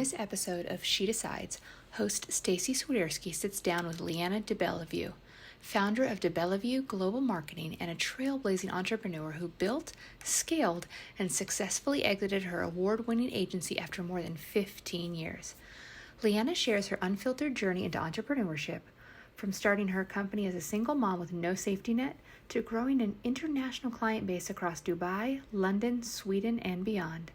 this episode of She Decides, host Staci Swiderski sits down with Leanna DeBellevue, founder of DeBellevue Global Marketing and a trailblazing entrepreneur who built, scaled, and successfully exited her award-winning agency after more than 15 years. Leanna shares her unfiltered journey into entrepreneurship, from starting her company as a single mom with no safety net to growing an international client base across Dubai, London, Sweden, and beyond.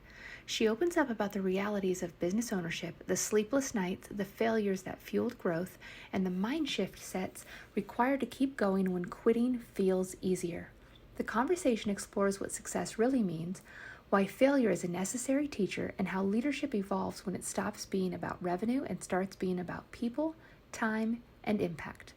She opens up about the realities of business ownership, the sleepless nights, the failures that fueled growth, and the mind shift sets required to keep going when quitting feels easier. The conversation explores what success really means, why failure is a necessary teacher, and how leadership evolves when it stops being about revenue and starts being about people, time, and impact.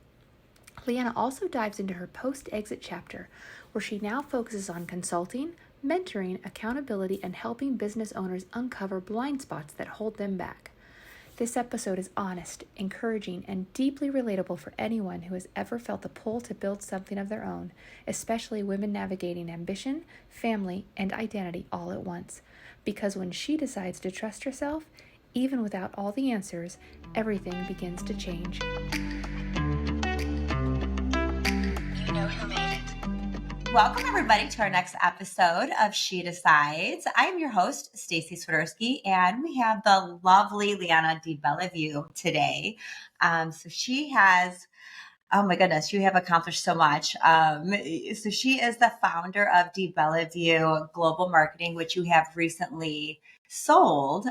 Leanna also dives into her post-exit chapter, where she now focuses on consulting, mentoring, accountability, and helping business owners uncover blind spots that hold them back. This episode is honest, encouraging, and deeply relatable for anyone who has ever felt the pull to build something of their own, especially women navigating ambition, family, and identity all at once. Because when she decides to trust herself, even without all the answers, everything begins to change. You know who made it. Welcome, everybody, to our next episode of She Decides. I'm your host, Staci Swiderski, and we have the lovely Leanna DeBellevue today. So she has, oh my goodness, you have accomplished so much. So she is the founder of DeBellevue Global Marketing, which you have recently sold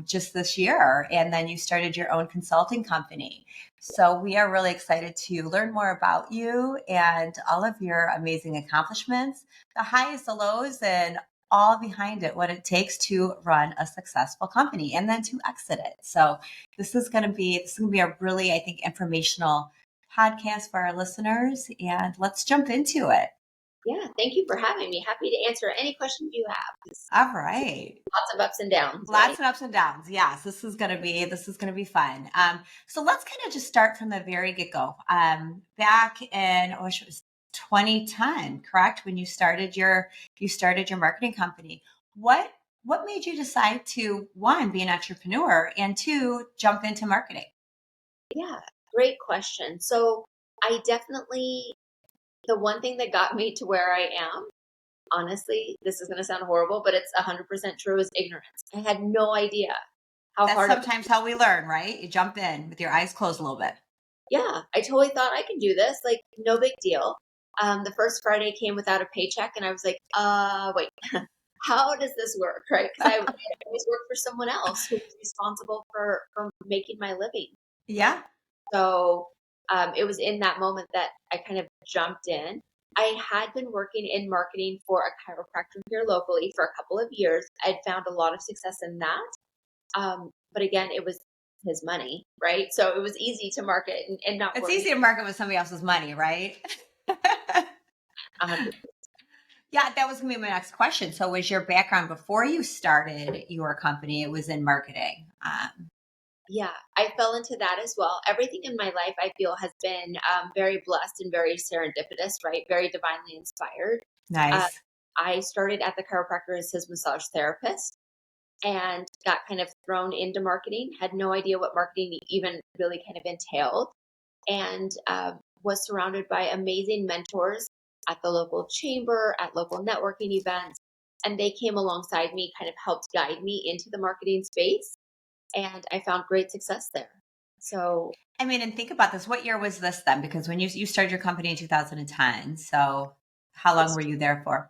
just this year. And then you started your own consulting company. So we are really excited to learn more about you and all of your amazing accomplishments, the highs, the lows, and all behind it, what it takes to run a successful company and then to exit it. So this is going to be a really, I think, informational podcast for our listeners, and let's jump into it. Yeah, thank you for having me. Happy to answer any questions you have. All right. Lots of ups and downs. Lots of ups and downs. Yes, this is gonna be fun. So let's kind of just start from the very get-go. Back in it was 2010, correct? When you started your marketing company. What made you decide to, one, be an entrepreneur, and two, jump into marketing? Yeah, great question. So I definitely, the one thing that got me to where I am, honestly, this is going to sound horrible, but it's 100% true, is ignorance. I had no idea how hard. That's sometimes how we learn, right? You jump in with your eyes closed a little bit. Yeah, I totally thought I can do this. Like, no big deal. The first Friday came without a paycheck, and I was like, wait, how does this work, right? Because I always worked for someone else who was responsible for making my living. Yeah. So it was in that moment that I kind of jumped in. I had been working in marketing for a chiropractor here locally for a couple of years. I'd found a lot of success in that. But again, it was his money, right? So it was easy to market and not. It's easy to market with somebody else's money, right? Yeah, that was going to be my next question. So was your background before you started your company, it was in marketing? Yeah, I fell into that as well. Everything in my life, I feel, has been very blessed and very serendipitous, right? Very divinely inspired. Nice. I started at the chiropractor as his massage therapist and got kind of thrown into marketing, had no idea what marketing even really kind of entailed, and was surrounded by amazing mentors at the local chamber, at local networking events. And they came alongside me, kind of helped guide me into the marketing space. And I found great success there. So, I mean, and think about this. What year was this then? Because when you started your company in 2010, so how long were you there for?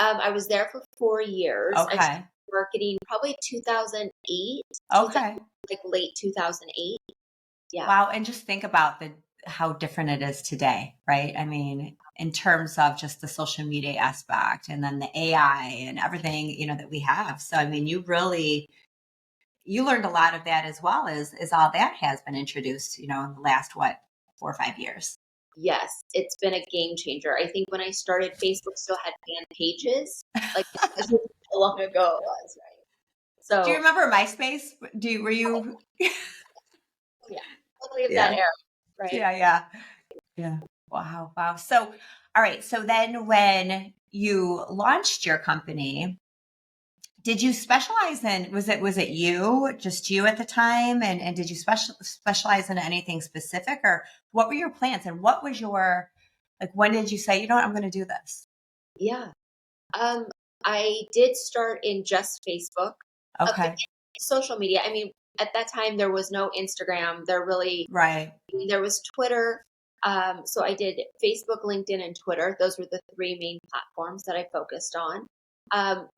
I was there for 4 years. Okay. I started marketing probably 2008. Okay. Like late 2008. Yeah. Wow. And just think about how different it is today, right? I mean, in terms of just the social media aspect and then the AI and everything, that we have. So, I mean, you learned a lot of that as well as all that has been introduced, in the last, 4 or 5 years. Yes, it's been a game changer. I think when I started, Facebook still had fan pages. Like, that's how long ago it was, right? So, do you remember MySpace? Were you? Yeah, totally of that era, right? Yeah. Wow. So, all right. So then when you launched your company, Did you specialize in, was it you, just you at the time? And did you specialize in anything specific, or what were your plans, and what was your, like, when did you say, you know what, I'm going to do this? Yeah. Um, I did start in just Facebook, Okay. social media. I mean, at that time there was no Instagram. Right. There was Twitter. So I did Facebook, LinkedIn, and Twitter. Those were the three main platforms that I focused on.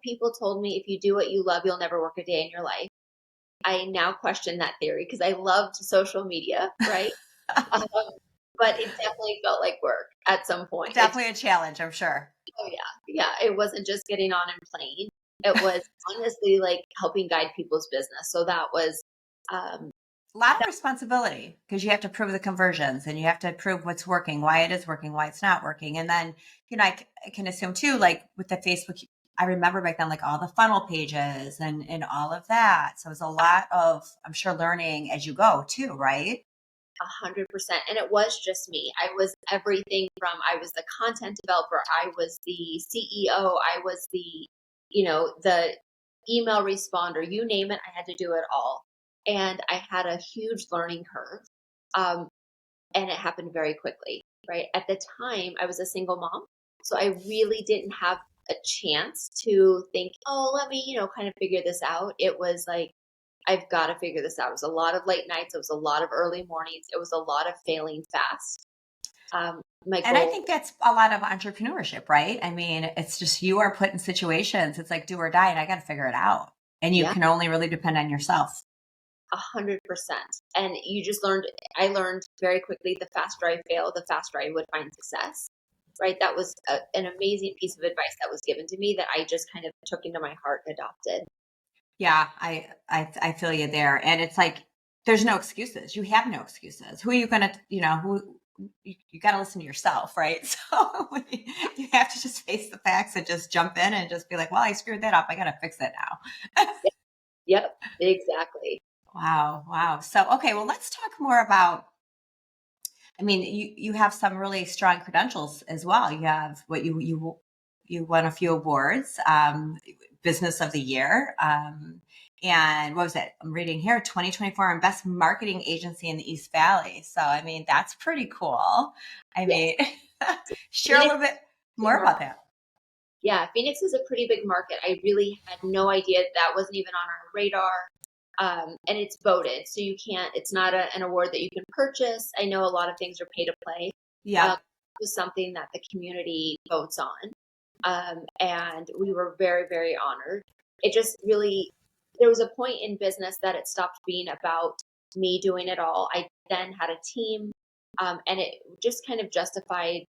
People told me if you do what you love, you'll never work a day in your life. I now question that theory because I loved social media, right? Um, but it definitely felt like work at some point. Definitely a challenge, I'm sure. Oh yeah, yeah. It wasn't just getting on and playing. It was honestly like helping guide people's business. So that was, um, A lot of responsibility, because you have to prove the conversions, and you have to prove what's working, why it is working, why it's not working. And then, I can assume too, like with the Facebook, I remember back then, like all the funnel pages and all of that. So it was a lot of, I'm sure, learning as you go too, right? 100%. And it was just me. I was everything from, I was the content developer, I was the CEO, I was the email responder, you name it, I had to do it all. And I had a huge learning curve. Um, and it happened very quickly, right? At the time, I was a single mom. So I really didn't have a chance to think, oh, let me, kind of figure this out. It was like, I've got to figure this out. It was a lot of late nights. It was a lot of early mornings. It was a lot of failing fast. My And I goal, think that's a lot of entrepreneurship, right? I mean, it's just, you are put in situations, it's like do or die, and I got to figure it out. And you yeah, can only really depend on yourself. 100%. And I learned very quickly, the faster I failed, the faster I would find success. Right. That was an amazing piece of advice that was given to me that I just kind of took into my heart and adopted. Yeah, I feel you there. And it's like, there's no excuses. You have no excuses. Who are you going to, you got to listen to yourself, right? So you have to just face the facts and just jump in and just be like, well, I screwed that up. I got to fix it now. Yep, exactly. Wow. Wow. So, okay, well, let's talk more about, I mean, you have some really strong credentials as well. You have you won a few awards, Business of the Year, and what was it? I'm reading here, 2024 Best Marketing Agency in the East Valley. So, I mean, that's pretty cool. I Yeah. mean, share a Phoenix, little bit more about that. yeah, Phoenix is a pretty big market. I really had no idea that wasn't even on our radar. And it's voted, so you can't. It's not an award that you can purchase. I know a lot of things are pay to play. Yeah. It was something that the community votes on, and we were very, very honored. It just really, there was a point in business that it stopped being about me doing it all. I then had a team, and it just kind of justified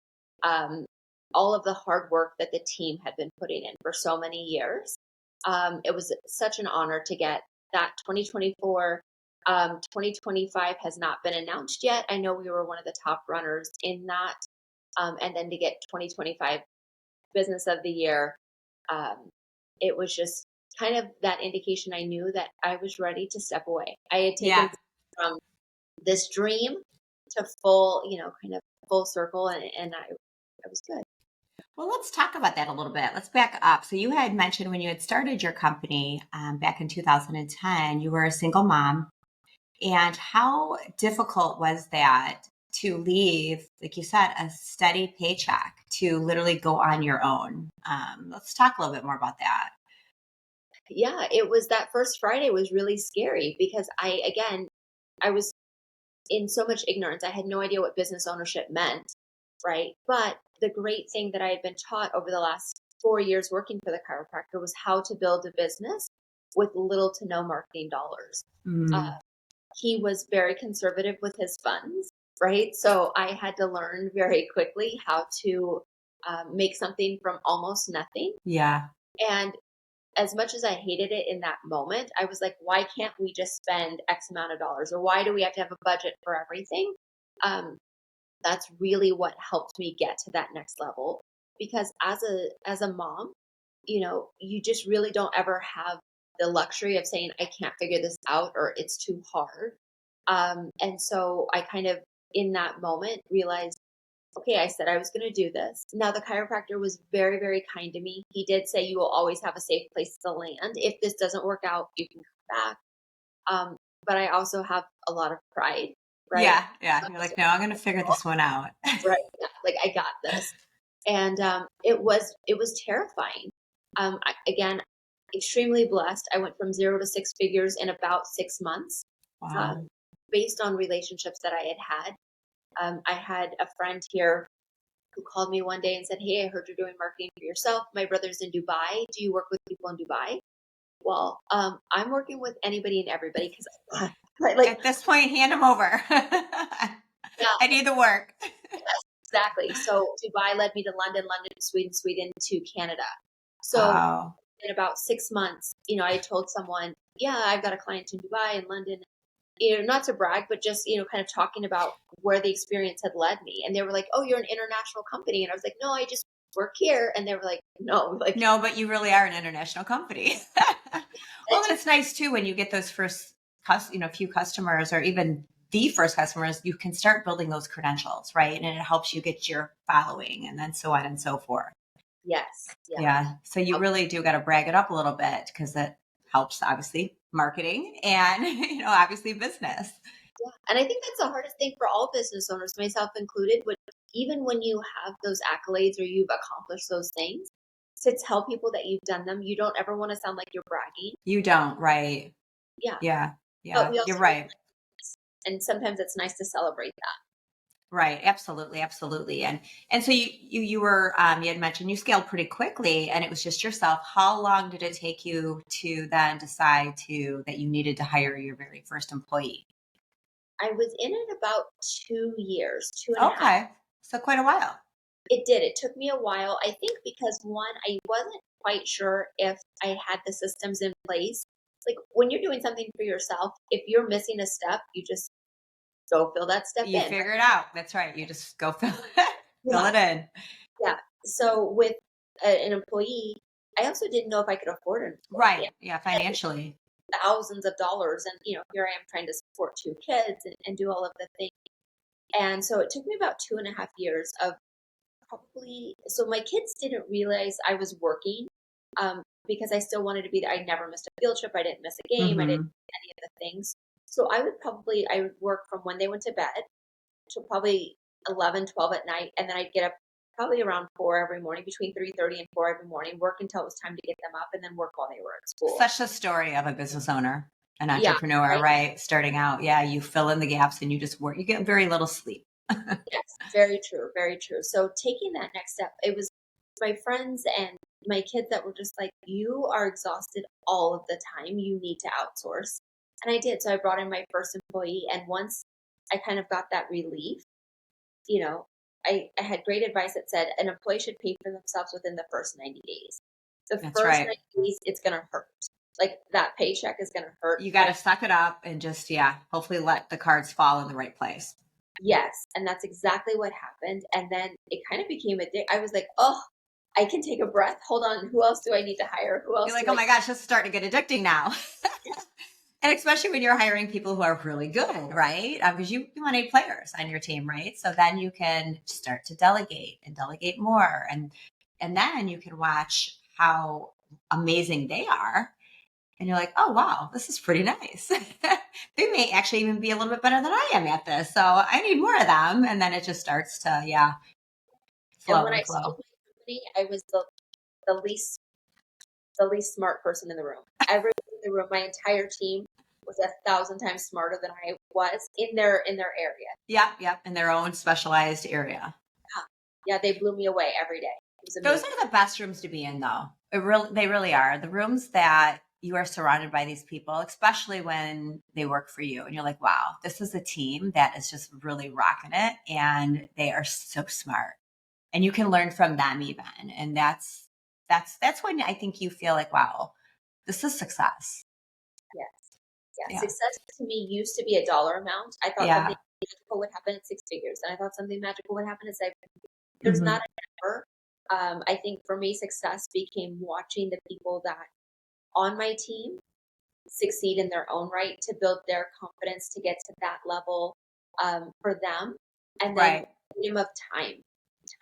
um, all of the hard work that the team had been putting in for so many years. It was such an honor to get that 2024. 2025 has not been announced yet. I know we were one of the top runners in that. And then to get 2025 Business of the Year, um, it was just kind of that indication I knew that I was ready to step away. I had Yeah. taken from this dream to full, kind of full circle, and I was good. Well, let's talk about that a little bit. Let's back up. So, you had mentioned when you had started your company back in 2010, you were a single mom. And how difficult was that to leave, like you said, a steady paycheck to literally go on your own? Let's talk a little bit more about that. Yeah, it was that first Friday was really scary because I was in so much ignorance. I had no idea what business ownership meant, right? But the great thing that I had been taught over the last 4 years working for the chiropractor was how to build a business with little to no marketing dollars. Mm, Uh, he was very conservative with his funds, right? So I had to learn very quickly how to make something from almost nothing. yeah. And as much as I hated it in that moment, I was like, why can't we just spend X amount of dollars? Or why do we have to have a budget for everything? Um, that's really what helped me get to that next level. Because as a mom, you just really don't ever have the luxury of saying, I can't figure this out or it's too hard. And so I kind of in that moment realized okay, I said I was going to do this. Now, the chiropractor was very, very kind to me. He did say, you will always have a safe place to land. If this doesn't work out, you can come back. Um, but I also have a lot of pride, right? Yeah. Yeah. You're like, no, I'm going to figure this one out. Right. Yeah, like I got this. And it was terrifying. Again, extremely blessed. I went from 0 to 6 figures in about 6 months, Wow. um, based on relationships that I had had. I had a friend here who called me one day and said, "Hey, I heard you're doing marketing for yourself. My brother's in Dubai. Do you work with people in Dubai?" Well, I'm working with anybody and everybody because, like, At this point, hand them over. yeah, I need the work. yes, exactly. So Dubai led me to London, London to Sweden, Sweden to Canada. So Wow. in about 6 months, I told someone, "Yeah, I've got a client in Dubai and London." Not to brag, but just, kind of talking about where the experience had led me. And they were like, "Oh, you're an international company." And I was like, "No, I just work here." And they were like, "No, like, No, but you really are an international company. Well, and it's nice too when you get those first, few customers or even the first customers, you can start building those credentials, right? And it helps you get your following and then so on and so forth. yes, yeah, Yeah. So you really do got to brag it up a little bit because it helps obviously marketing and, obviously business. yeah." And I think that's the hardest thing for all business owners, myself included, but even when you have those accolades or you've accomplished those things, to tell people that you've done them, you don't ever want to sound like you're bragging. You don't, right? Yeah. Yeah. But Yeah. we You're also, right. and sometimes it's nice to celebrate that. Right. Absolutely. Absolutely. And so you were, you had mentioned you scaled pretty quickly and it was just yourself. How long did it take you to then decide that you needed to hire your very first employee? I was in it about 2 years, 2.5. Okay. So quite a while. It did. It took me a while. I think because one, I wasn't quite sure if I had the systems in place. Like when you're doing something for yourself, if you're missing a step, you just go fill that step You in. figure it out. That's right. You just go fill Yeah. it in. Yeah. So with an employee, I also didn't know if I could afford an employee. Right. Yeah. Financially. Thousands of dollars. And, here I am trying to support 2 kids and do all of the things. And so it took me about 2.5 years of probably, so my kids didn't realize I was working, because I still wanted to be there. I never missed a field trip. I didn't miss a game. I didn't Hmm. miss any of the things. So I would work from when they went to bed to probably 11, 12 at night. And then I'd get up probably around 4 every morning, between 3:30 and 4 every morning, work until it was time to get them up and then work while they were at school. Such a story of a business owner, an Yeah. entrepreneur, Right. right? Starting out. Yeah. You fill in the gaps and you just work. You get very little sleep. Yes, very true, very true. So taking that next step, it was my friends and my kids that were just like, "You are exhausted all of the time. You need to outsource." And I did. So I brought in my first employee. And once I kind of got that relief, you know, I had great advice that said an employee should pay for themselves within the first 90 days. The That's first right. 90 days, it's going to hurt. Like that paycheck is going to hurt. You got to suck it up and just, hopefully let the cards fall in the right place. Yes, and that's exactly what happened. And then it kind of became a day. I was like, "Oh, I can take a breath. Hold on. Who else do I need to hire? Who else You're like, do oh I?" my gosh, this is starting to get addicting now. And especially when you're hiring people who are really good, right? Because you want A players on your team, right? So then you can start to delegate and delegate more. And then you can watch how amazing they are. And you're like, oh, wow, this is pretty nice. They may actually even be a little bit better than I am at this. So I need more of them. And then it just starts to, And flow when I and sold flow. my company, I was the least smart person in the room. Everyone in the room, my entire team was 1,000 times smarter than I was in their area. Yep. In their own specialized area. Yeah, they blew me away every day. It was Those amazing. are the best rooms to be in, though. They really are. The rooms that you are surrounded by these people, especially when they work for you, and you're like, "Wow, this is a team that is just really rocking it, and they are so smart." And you can learn from them even, and that's when I think you feel like, "Wow, this is success." Yes. Yeah. Yeah, Success to me used to be a dollar amount. I thought something yeah, magical would happen at 6 figures, and I thought something magical would happen at 7 figures. There's hmm not a number. I think for me, success became watching the people that on my team succeed in their own right to build their confidence to get to that level, for them. And then right. freedom of time.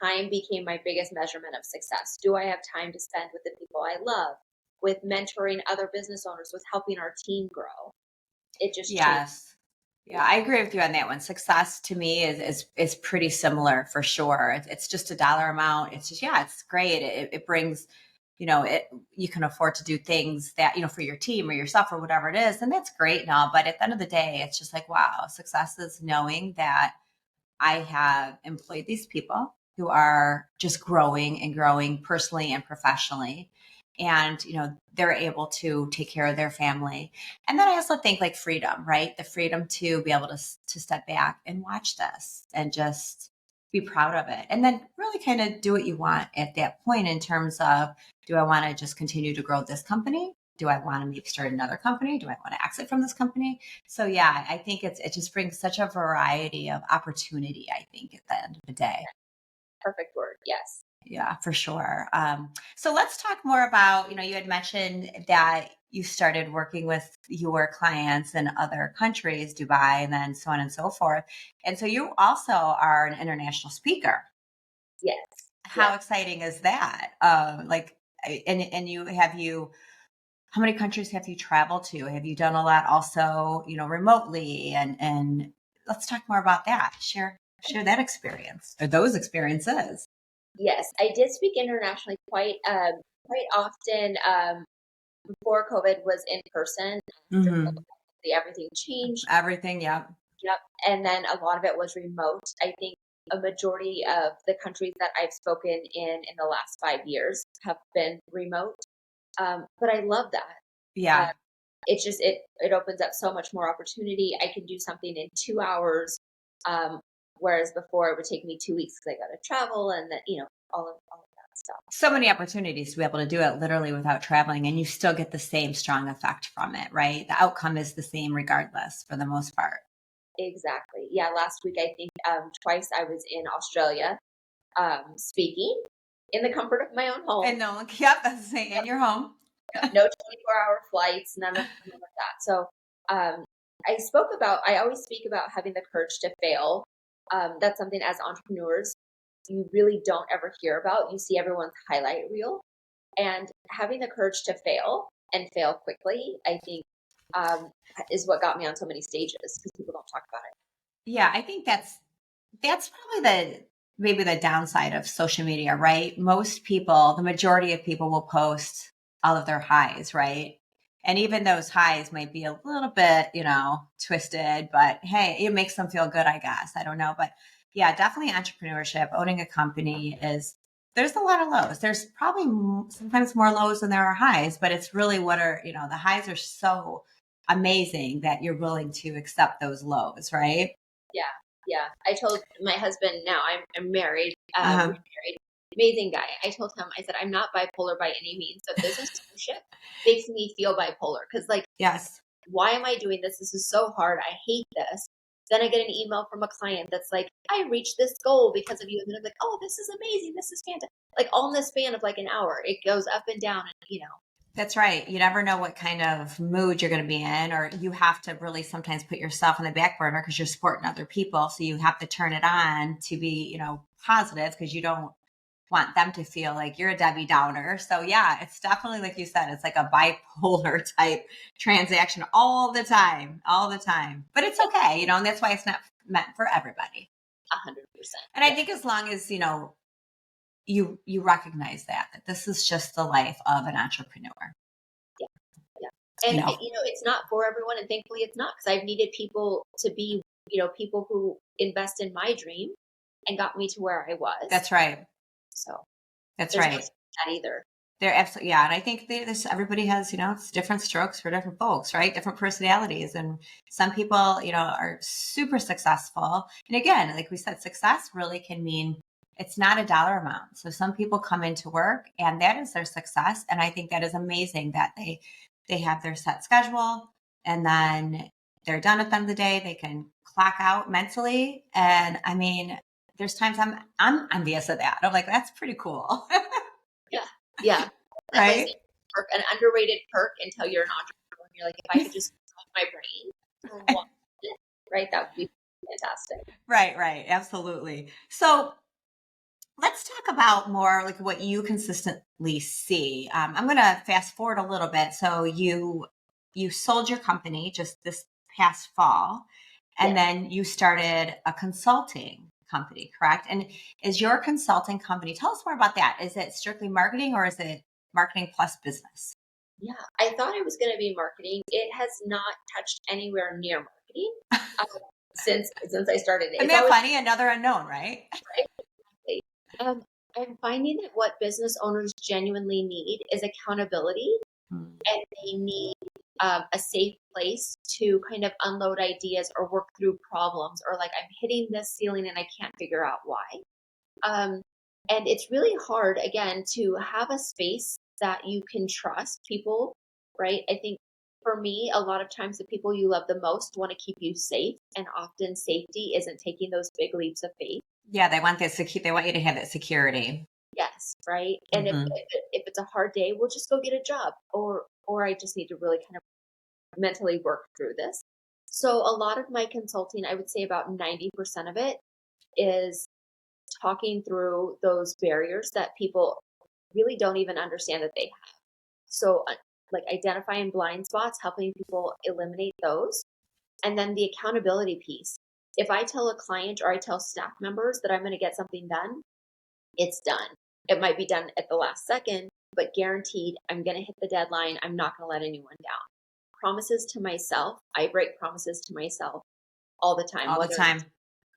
Time became my biggest measurement of success. Do I have time to spend with the people I love, with mentoring other business owners, with helping our team grow? It just changed. Yes. Yeah, I agree with you on that one. Success to me is pretty similar for sure. It's just a dollar amount. It's just, yeah, it's great. It brings, you can afford to do things that, for your team or yourself or whatever it is. And that's great now. But at the end of the day, it's just like, wow, success is knowing that I have employed these people who are just growing and growing personally and professionally. And, they're able to take care of their family. And then I also think like freedom, right? The freedom to be able to step back and watch this and just be proud of it. And then really kind of do what you want at that point in terms of, do I want to just continue to grow this company? Do I want to maybe start another company? Do I want to exit from this company? So yeah, I think it just brings such a variety of opportunity, I think, at the end of the day. Perfect word. Yes. Yeah, for sure. So let's talk more about, you had mentioned that you started working with your clients in other countries, Dubai, and then so on and so forth. And so you also are an international speaker. Yes. How Yes. exciting is that? How many countries have you traveled to? Have you done a lot also, remotely? And let's talk more about that. Share that experience or those experiences. Yes, I did speak internationally quite often. Before COVID was in person. After Mm-hmm. COVID, everything changed. Everything. Yeah. Yep. And then a lot of it was remote. I think a majority of the countries that I've spoken in the last 5 years have been remote. But I love that. Yeah. It opens up so much more opportunity. I can do something in 2 hours, whereas before it would take me 2 weeks because I got to travel and that all of that stuff. So many opportunities to be able to do it literally without traveling, and you still get the same strong effect from it, right? The outcome is the same regardless for the most part. Exactly. Yeah. Last week I think twice I was in Australia speaking in the comfort of my own home. And no, yep, that's the same. In your home. No 24-hour flights, none of that. So I always speak about having the courage to fail. That's something as entrepreneurs, you really don't ever hear about. You see everyone's highlight reel, and having the courage to fail and fail quickly, I think, is what got me on so many stages because people don't talk about it. Yeah, I think that's probably maybe the downside of social media, right? Most people, the majority of people will post all of their highs, right? And even those highs might be a little bit, twisted, but hey, it makes them feel good, I guess. I don't know. But yeah, definitely entrepreneurship, owning a company there's a lot of lows. There's probably sometimes more lows than there are highs, but it's really the highs are so amazing that you're willing to accept those lows, right? Yeah, yeah. I told my husband now I'm married. Uh-huh. We're married. Amazing guy. I told him, I said, I'm not bipolar by any means, but business ownership makes me feel bipolar because, like, Yes. why am I doing this? This is so hard. I hate this. Then I get an email from a client that's like, I reached this goal because of you. And then I'm like, oh, this is amazing. This is fantastic. Like, all in the span of like an hour, it goes up and down. And, That's right. You never know what kind of mood you're going to be in, or you have to really sometimes put yourself on the back burner because you're supporting other people. So you have to turn it on to be, positive because you don't want them to feel like you're a Debbie Downer. So yeah, it's definitely like you said, it's like a bipolar type transaction all the time, all the time. But it's okay, and that's why it's not meant for everybody. 100%. And I think as long as, you recognize that this is just the life of an entrepreneur. Yeah. Yeah. And, it's not for everyone. And thankfully it's not because I've needed people to be, people who invest in my dream and got me to where I was. That's right. So that's right. That either. They're absolutely, yeah. And I think everybody has, it's different strokes for different folks, right? Different personalities. And some people, are super successful. And again, like we said, success really can mean it's not a dollar amount. So some people come into work and that is their success. And I think that is amazing that they have their set schedule and then they're done at the end of the day. They can clock out mentally. And I mean, there's times I'm envious of that. I'm like, that's pretty cool. Yeah. Right. An underrated perk until you're an entrepreneur. You're like, if I could just use my brain, right? That would be fantastic. Right. Absolutely. So let's talk about more like what you consistently see. I'm going to fast forward a little bit. So you sold your company just this past fall, and Yes. then you started a consulting company, correct? And is your consulting company? Tell us more about that. Is it strictly marketing, or is it marketing plus business? Yeah, I thought it was going to be marketing. It has not touched anywhere near marketing um, since I started it. Isn't It's that always funny? Another unknown, right? right. I'm finding that what business owners genuinely need is accountability, Hmm. and they need a safe place to kind of unload ideas or work through problems, or like I'm hitting this ceiling and I can't figure out why. Um, and it's really hard, again, to have a space that you can trust people, right? I think for me, a lot of times the people you love the most want to keep you safe, and often safety isn't taking those big leaps of faith. Yeah, they want this. They want you to have that security. Yes, right. And if, Hmm. if it's a hard day, we'll just go get a job, or I just need to really kind of mentally work through this. So a lot of my consulting, I would say about 90% of it is talking through those barriers that people really don't even understand that they have. So, like identifying blind spots, helping people eliminate those, and then the accountability piece. If I tell a client or I tell staff members that I'm going to get something done, it's done. It might be done at the last second, but guaranteed I'm going to hit the deadline. I'm not going to let anyone down. Promises to myself, I break promises to myself all the time, All the whether it's, time.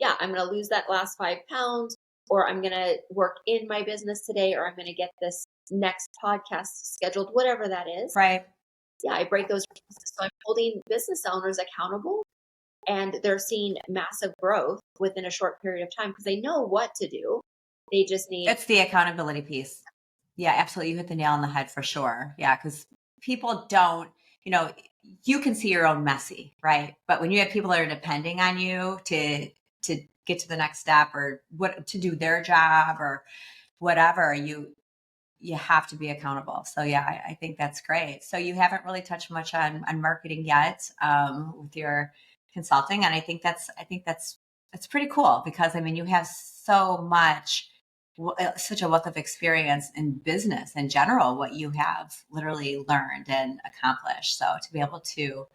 yeah, I'm going to lose that last 5 pounds, or I'm going to work in my business today, or I'm going to get this next podcast scheduled, whatever that is. Right. Yeah, I break those promises. So I'm holding business owners accountable, and they're seeing massive growth within a short period of time because they know what to do. They just need, It's the accountability piece. Yeah, absolutely. You hit the nail on the head for sure. Yeah, because people don't, you know, you can see your own messy, right? But when you have people that are depending on you to get to the next step, or what to do their job or whatever, you have to be accountable. So yeah, I think that's great. So you haven't really touched much on marketing yet with your consulting, and I think that's pretty cool, because I mean you have so much, such a wealth of experience in business in general, what you have literally learned and accomplished. So to be able to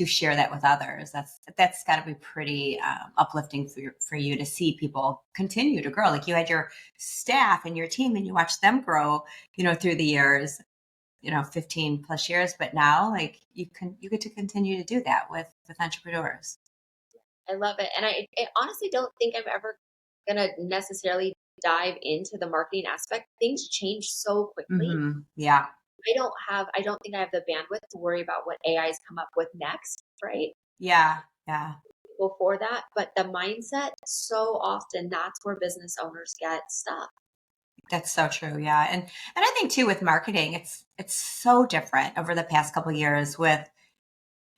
share that with others, that's got to be pretty uplifting for you to see people continue to grow. Like you had your staff and your team, and you watched them grow, through the years, 15 plus years. But now, like you get to continue to do that with entrepreneurs. I love it. And I honestly don't think I'm ever going to necessarily dive into the marketing aspect. Things change so quickly. Yeah. I don't think I have the bandwidth to worry about what AI's come up with next, right? Yeah. Yeah. Before that, but the mindset, so often that's where business owners get stuck. That's so true. Yeah. And I think too with marketing, it's so different over the past couple of years with,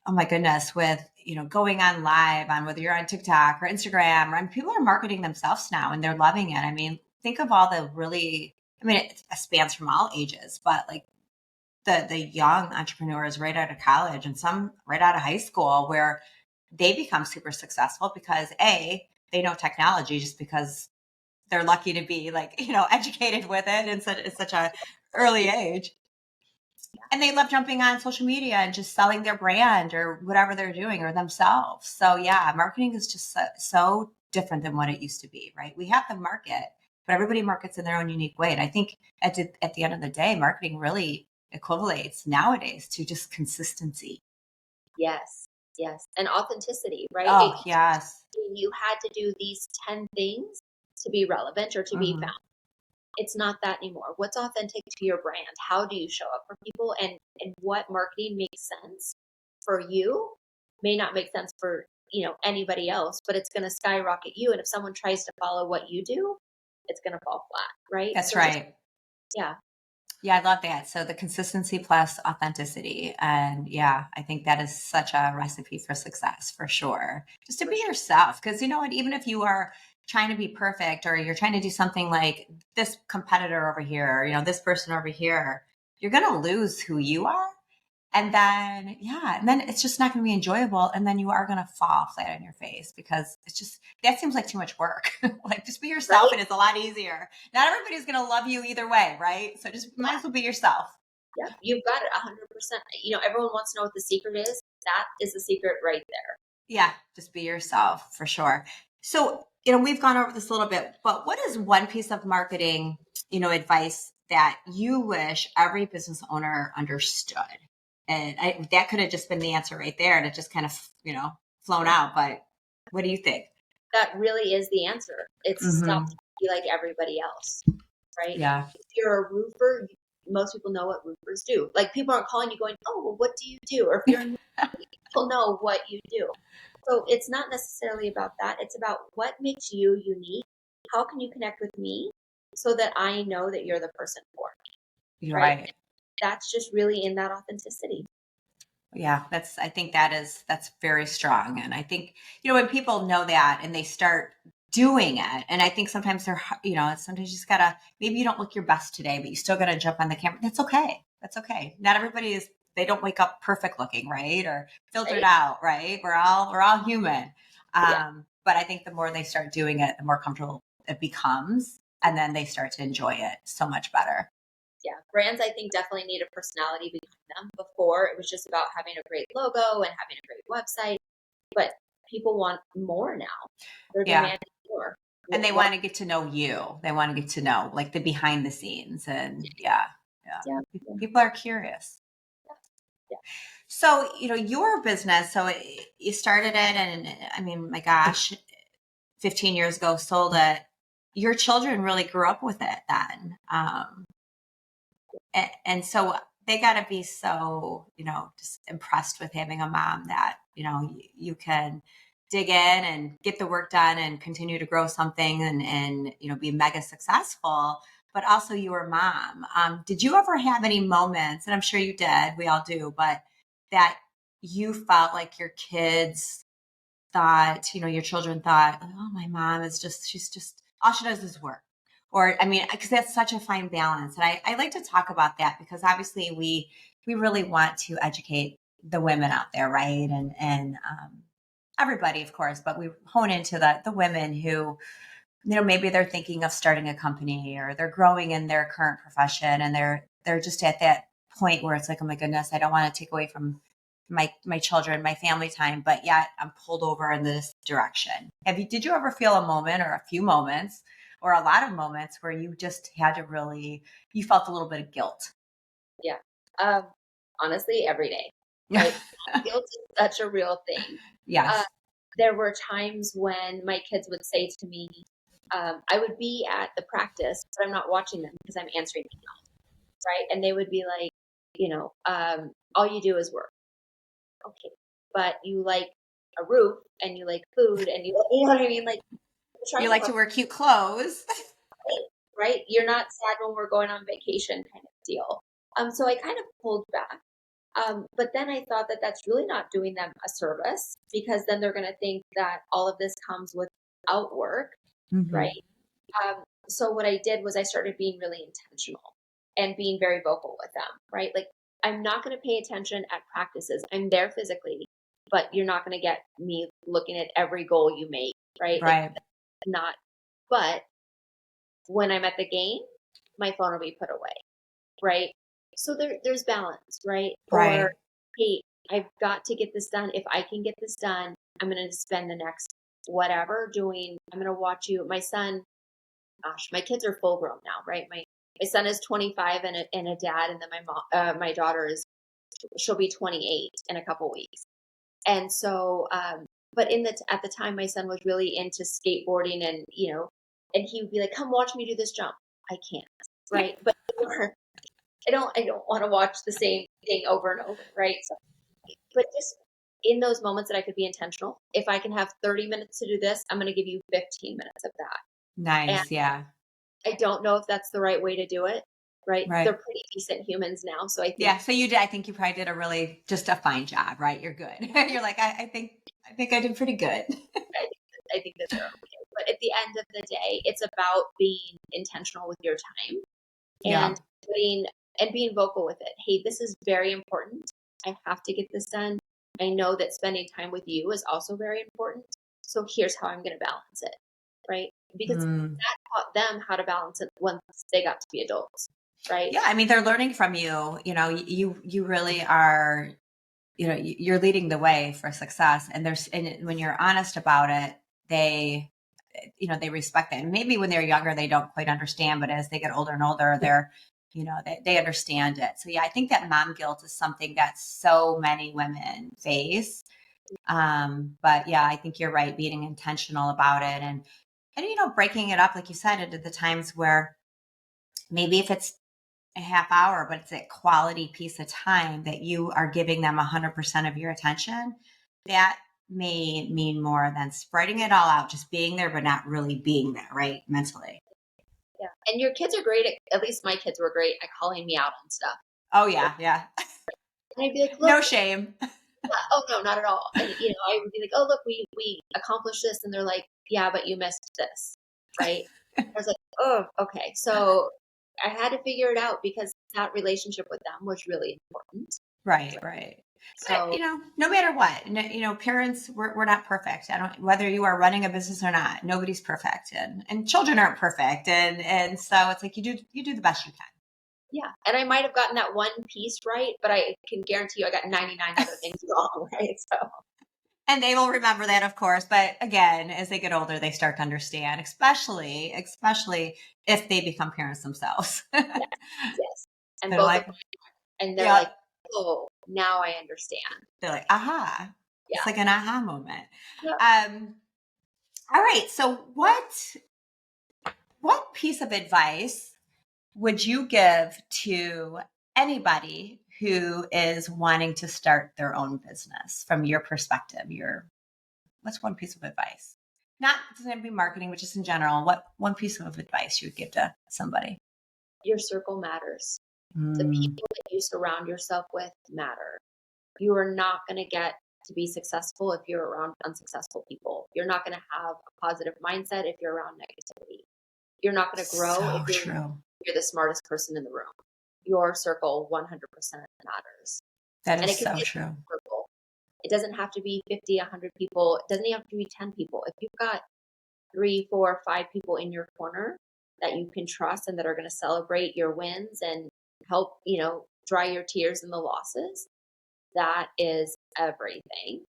oh my goodness, with, going on live on whether you're on TikTok or Instagram, and people are marketing themselves now and they're loving it. I mean, think of all the really, I mean, it spans from all ages, but like the young entrepreneurs right out of college and some right out of high school, where they become super successful because they know technology just because they're lucky to be like, educated with it in such a early age. And they love jumping on social media and just selling their brand or whatever they're doing, or themselves. So yeah, marketing is just so different than what it used to be, right? We have the market, but everybody markets in their own unique way. And I think at the end of the day, marketing really equivalates nowadays to just consistency. Yes, yes. And authenticity, right? Oh, yes. You had to do these 10 things to be relevant or to be Hmm. found. It's not that anymore. What's authentic to your brand? How do you show up for people? And what marketing makes sense for you may not make sense for, anybody else, but it's going to skyrocket you. And if someone tries to follow what you do, it's going to fall flat, right? That's So just, right. yeah, Yeah, I love that. So the consistency plus authenticity. And yeah, I think that is such a recipe for success for sure. Just to for be sure. yourself. Because you know what, even if you are trying to be perfect, or you're trying to do something like this competitor over here, or, this person over here, you're going to lose who you are. And then, and then it's just not going to be enjoyable. And then you are going to fall flat on your face because it's just, that seems like too much work. Like just be yourself, Right? and it's a lot easier. Not everybody's going to love you either way, right? So just might as well be yourself. Yeah, you've got it 100%. Everyone wants to know what the secret is. That is the secret right there. Yeah, just be yourself for sure. So, we've gone over this a little bit, but what is one piece of marketing, advice that you wish every business owner understood? And that could have just been the answer right there, and it just kind of, flown out. But what do you think? That really is the answer. It's stop to be like everybody else, right? Yeah. If you're a roofer, most people know what roofers do. Like people aren't calling you going, oh, well, what do you do? Or if you're in people know what you do. So it's not necessarily about that. It's about what makes you unique. How can you connect with me so that I know that you're the person for me? You're right. That's just really in that authenticity. Yeah, I think that's very strong. And I think, when people know that and they start doing it, and I think sometimes sometimes you just gotta, maybe you don't look your best today, but you still gotta jump on the camera. That's okay. That's okay. Not everybody they don't wake up perfect looking, right? Or filtered out, right? We're all human. But I think the more they start doing it, the more comfortable it becomes. And then they start to enjoy it so much better. Yeah, brands I think definitely need a personality behind them. Before it was just about having a great logo and having a great website, but people want more now. They're demanding more, and they want to get to know you. They want to get to know like the behind the scenes, and people are curious. Yeah. So your business. So you started it, and I mean, my gosh, 15 years ago, sold it. Your children really grew up with it then. And so they got to be so, just impressed with having a mom that, you can dig in and get the work done and continue to grow something and be mega successful, but also your mom. Did you ever have any moments, and I'm sure you did, we all do, but that you felt like your kids thought, your children thought, oh, my mom she's just, all she does is work. Or, I mean, because that's such a fine balance. And I like to talk about that because obviously we really want to educate the women out there, right? And everybody, of course, but we hone into the women who, maybe they're thinking of starting a company or they're growing in their current profession and they're just at that point where it's like, oh my goodness, I don't want to take away from my children, my family time, but yet I'm pulled over in this direction. Did you ever feel a moment or a few moments or a lot of moments where you just had to you felt a little bit of guilt? Yeah. Honestly, every day. Right? Guilt is such a real thing. Yes. There were times when my kids would say to me, I would be at the practice, but I'm not watching them because I'm answering emails, right? And they would be like, all you do is work. Okay, but you like a roof and you like food and you know what I mean? Like you like to wear cute clothes. Right? You're not sad when we're going on vacation kind of deal. So I kind of pulled back. But then I thought that that's really not doing them a service because then they're going to think that all of this comes without work, right? So what I did was I started being really intentional and being very vocal with them, right? Like I'm not going to pay attention at practices. I'm there physically, but you're not going to get me looking at every goal you make, right? Right. Like, but when I'm at the game, my phone will be put away, right? So there's balance, right? Right. Or, hey, I've got to get this done. If I can get this done, I'm going to spend the next whatever doing. I'm going to watch you. My son, gosh, my kids are full grown now, right? My son is 25 and a dad, and then my daughter she'll be 28 in a couple weeks. And so, but at the time, my son was really into skateboarding, and and he would be like, "Come watch me do this jump." I can't, right? But I don't want to watch the same thing over and over, right? So, but just in those moments that I could be intentional. If I can have 30 minutes to do this, I'm going to give you 15 minutes of that. Nice, and yeah. I don't know if that's the right way to do it, right? Right. They're pretty decent humans now, so I think. Yeah, so you did. I think you probably did a fine job, right? You're good. You're like, I think I did pretty good. I think that they're okay. But at the end of the day, it's about being intentional with your time and being vocal with it. Hey, this is very important. I have to get this done. I know that spending time with you is also very important. So here's how I'm going to balance it, right? Because Mm. that taught them how to balance it once they got to be adults, right? Yeah, I mean, they're learning from you. You really are, you're leading the way for success. And when you're honest about it, they respect it. And maybe when they're younger, they don't quite understand, but as they get older and older, they understand it. So yeah, I think that mom guilt is something that so many women face. But yeah, I think you're right, being intentional about it and breaking it up, like you said, into the times where maybe if it's a half hour, but it's a quality piece of time that you are giving them 100% of your attention, that may mean more than spreading it all out, just being there, but not really being there, right? Mentally. Yeah. And your kids are great. At least my kids were great at calling me out on stuff. Oh yeah. Yeah. And I'd be like, look, No shame. oh no, not at all. And I would be like, oh look, we accomplished this, and they're like, yeah, but you missed this, right? I was like, oh, okay. So I had to figure it out because that relationship with them was really important. Right. Right. But So no matter what, parents, we're not perfect. Whether you are running a business or not, nobody's perfect, and children aren't perfect, and so it's like you do the best you can. yeah, and I might have gotten that one piece right, but I can guarantee you I got 99 other things wrong, right? So And they will remember that, of course. But again, as they get older, they start to understand, especially if they become parents themselves. yes, and They're both like, of them, and they're yeah, like, oh, now I understand. they're like, aha. It's Yeah, like an aha moment. yeah. All right. So what piece of advice would you give to anybody who is wanting to start their own business from your perspective? What's one piece of advice? Not doesn't have to be marketing, but just in general, what one piece of advice you would give to somebody? Your circle matters. The Mm, people that you surround yourself with matter. You are not going to get to be successful if you're around unsuccessful people. You're not going to have a positive mindset if you're around negativity. You're not going to grow if so true. you're the smartest person in the room. Your circle 100% matters. That And is it can so be a true. circle. It doesn't have to be 50, 100 people. It doesn't even have to be 10 people. If you've got 3, 4, 5 people in your corner that you can trust and that are going to celebrate your wins and help, dry your tears in the losses, that is everything.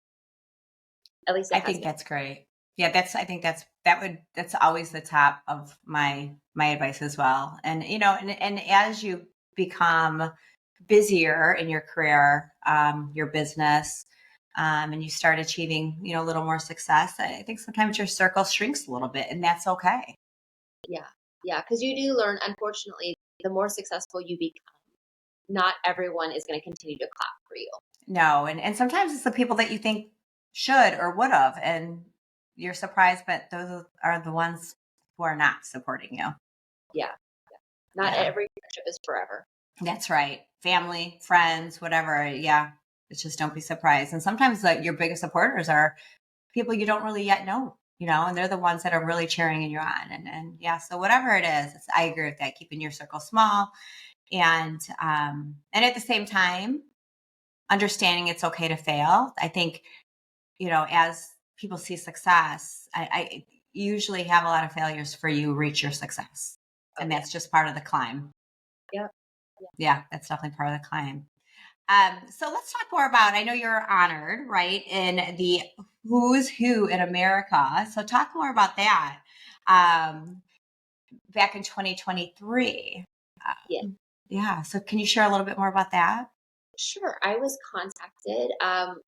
At least it I has think been. that's great. Yeah, I think that's always the top of my advice as well. And and as you become busier in your career, your business, and you start achieving, a little more success, I think sometimes your circle shrinks a little bit, and that's okay. Yeah. Yeah. Because you do learn, unfortunately, the more successful you become, not everyone is going to continue to clap for you. No, and sometimes it's the people that you think should or would have, and you're surprised, but those are the ones who are not supporting you. Yeah. Not Yeah. every friendship is forever. That's right. Family, friends, whatever. Yeah. It's just don't be surprised. And sometimes your biggest supporters are people you don't really yet know, and they're the ones that are really cheering you on. And yeah, so whatever it is, I agree with that. Keeping your circle small and at the same time, understanding it's okay to fail. I think, as people see success, I usually have a lot of failures for you reach your success. Oh, And yeah. that's just part of the climb. Yep. Yeah, that's definitely part of the climb. So let's talk more about, I know you're honored, right, in the Who's Who in America. So talk more about that. Back in 2023. Yeah. Yeah. So can you share a little bit more about that? Sure. I was contacted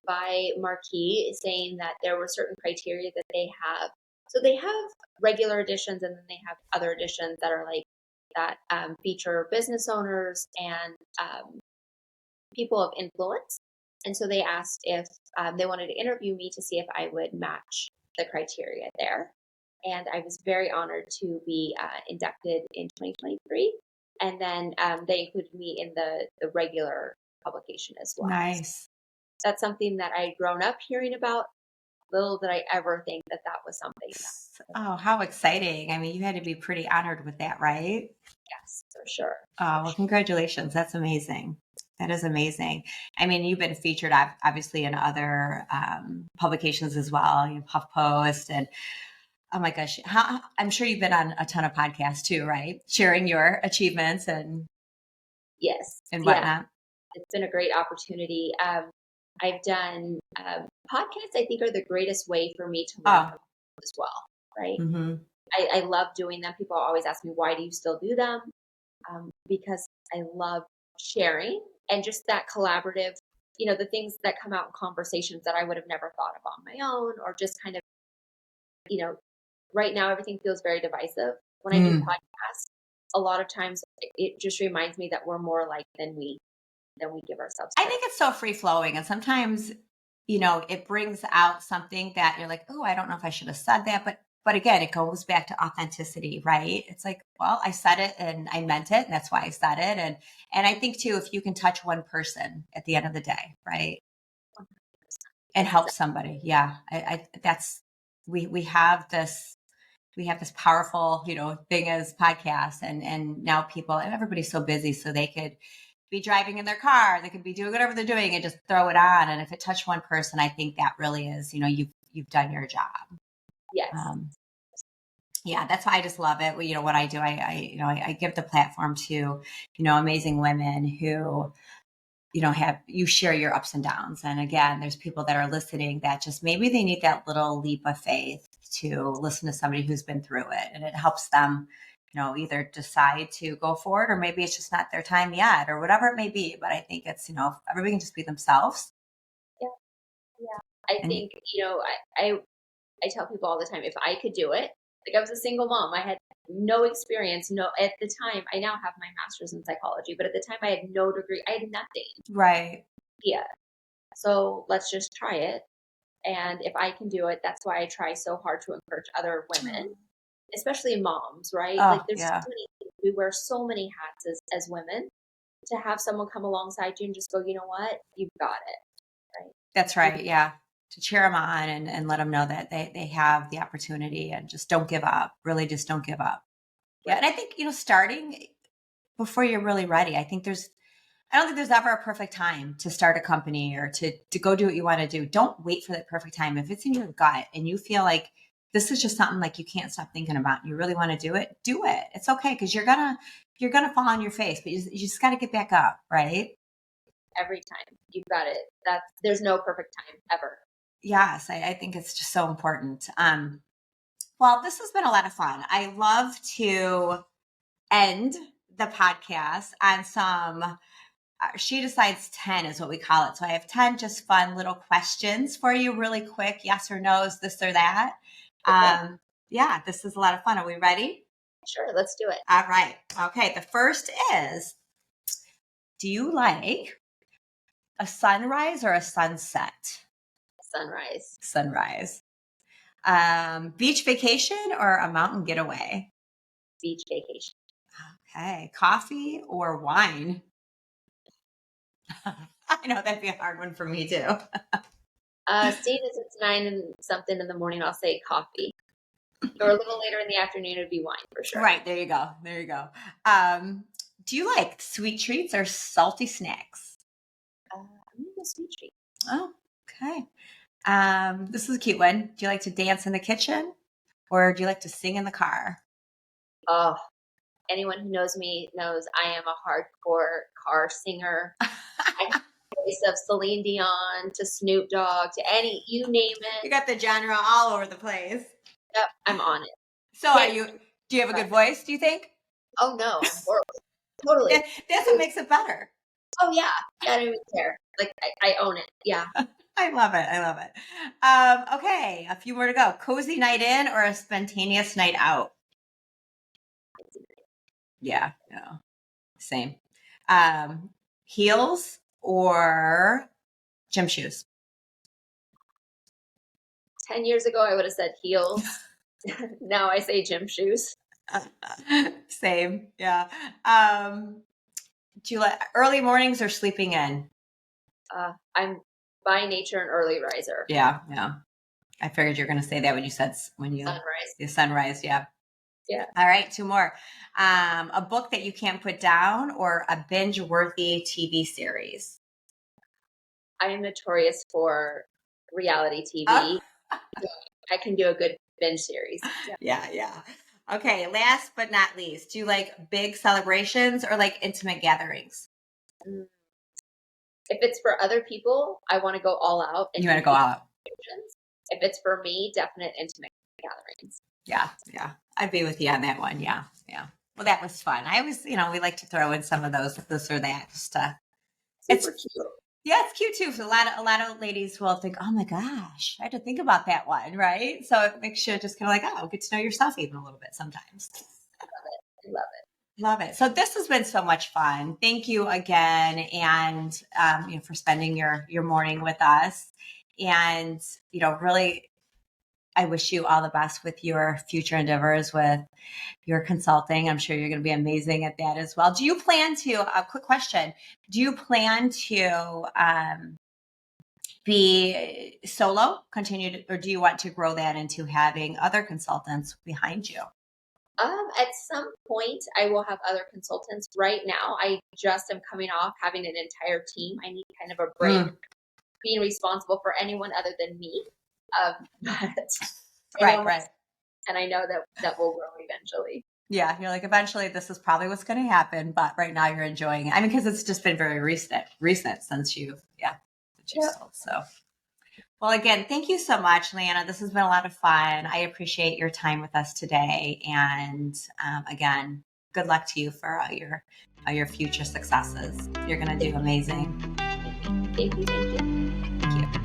by Marquee saying that there were certain criteria that they have. So they have regular editions and then they have other editions that are like that feature business owners and people of influence. And so they asked if they wanted to interview me to see if I would match the criteria there. And I was very honored to be inducted in 2023. And then they included me in the regular publication as well. Nice. That's something that I'd grown up hearing about. Little did I ever think that that was something Oh, how exciting. I mean, you had to be pretty honored with that, right? yes, for sure. Oh, well, congratulations. That's amazing. That is amazing. I mean, you've been featured obviously in other publications as well, HuffPost, and oh my gosh, I'm sure you've been on a ton of podcasts too, right? Sharing your achievements and Yes. Yeah. whatnot. It's been a great opportunity. I've done podcasts, I think, are the greatest way for me to learn Oh, from as well, right? hmm I love doing them. People always ask me, why do you still do them? Because I love sharing and just that collaborative, the things that come out in conversations that I would have never thought of on my own, or just kind of, you know, right now everything feels very divisive. When I do podcasts, a lot of times it just reminds me that we're more alike than we give ourselves I credit. think it's so free flowing. And sometimes, it brings out something that you're like, oh, I don't know if I should have said that. But again, it goes back to authenticity, right? It's like, well, I said it and I meant it. And that's why I said it. And I think too, if you can touch one person at the end of the day, right? And help somebody. Yeah. We have this powerful, thing as podcasts and now everybody's so busy. So they could be driving in their car, they could be doing whatever they're doing and just throw it on. And if it touched one person, I think that really is, you've done your job. Yes. Yeah, that's why I just love it. What I do, I give the platform to, amazing women who, you share your ups and downs. And again, there's people that are listening that just maybe they need that little leap of faith to listen to somebody who's been through it, and it helps them, either decide to go forward, or maybe it's just not their time yet, or whatever it may be. But I think it's, if everybody can just be themselves. Yeah. Yeah. I think, I tell people all the time, if I could do it, like I was a single mom, I had no experience. No, at the time, I now have my master's in psychology, but at the time I had no degree. I had nothing. Right. Yeah. So let's just try it. And if I can do it, that's why I try so hard to encourage other women, especially moms, right? Like there's so many things. We wear so many hats as women. To have someone come alongside you and just go, you know what, you've got it. Right. That's right. Yeah. To cheer them on and let them know that they have the opportunity, and just don't give up. Really just don't give up. Yeah. And I think, starting before you're really ready, I don't think there's ever a perfect time to start a company or to go do what you want to do. Don't wait for that perfect time. If it's in your gut and you feel like this is just something like you can't stop thinking about, and you really want to do it, do it. It's okay. Cause you're going to fall on your face, but you just got to get back up. Right. Every time you've got it. There's no perfect time ever. Yes. I think it's just so important. Well, this has been a lot of fun. I love to end the podcast on some She Decides 10 is what we call it. So I have 10 just fun little questions for you really quick. Yes or no's, this or that. Okay. Yeah, this is a lot of fun. Are we ready? Sure. Let's do it. All right. Okay. The first is, do you like a sunrise or a sunset? Sunrise. Sunrise. Beach vacation or a mountain getaway? Beach vacation. Okay. Coffee or wine? I know that'd be a hard one for me too. Seeing as it's 9 and something in the morning, I'll say coffee. Or a little later in the afternoon, it'd be wine for sure. Right. There you go. There you go. Do you like sweet treats or salty snacks? I'm going to go sweet treat. Oh, okay. This is a cute one. Do you like to dance in the kitchen or do you like to sing in the car? Oh, anyone who knows me knows I am a hardcore car singer. I have the voice of Celine Dion to Snoop Dogg to you name it. You got the genre all over the place. Yep, I'm on it. So do you have a good voice, do you think? Oh no, I'm horrible. Totally. That's what makes it better. Oh yeah. I don't even care. Like I own it. Yeah. I love it. I love it. Okay. A few more to go. Cozy night in or a spontaneous night out? Yeah. No. Same. Heels or gym shoes? 10 years ago, I would have said heels. Now I say gym shoes. Same. Yeah. Do you like early mornings or sleeping in? I'm by nature an early riser. Yeah. Yeah. I figured you're going to say that when you said sunrise. The sunrise. Yeah. Yeah. All right, two more. A book that you can't put down or a binge-worthy TV series? I am notorious for reality Oh, TV. I can do a good binge series. Yeah. yeah. Okay, last but not least, do you like big celebrations or like intimate gatherings? Mm. If it's for other people, I want to go all out and You do want to go huge out? celebrations. If it's for me, definite intimate gatherings. Yeah. I'd be with you on that one. Yeah. Well, that was fun. I always, we like to throw in some of those, this or that, just it's Super cute. yeah, it's cute too. So a lot of ladies will think, oh my gosh, I had to think about that one, right? So it makes you just kind of like, oh, get to know yourself even a little bit sometimes. I love it. Love it. So this has been so much fun. Thank you again, and for spending your morning with us. And really, I wish you all the best with your future endeavors with your consulting. I'm sure you're going to be amazing at that as well. Do you plan to? A quick question: do you plan to be solo, or do you want to grow that into having other consultants behind you? At some point, I will have other consultants. Right now, I just am coming off having an entire team. I need kind of a break Mm, being responsible for anyone other than me. But I know right. and I know that will grow eventually. Yeah, you're like, eventually this is probably what's going to happen, but right now you're enjoying it. I mean, because it's just been very recent since since you Yeah. sold. So, well, again, thank you so much, Leanna. This has been a lot of fun. I appreciate your time with us today, and again, good luck to you for all your future successes. You're going to do amazing. Thank you. Thank you.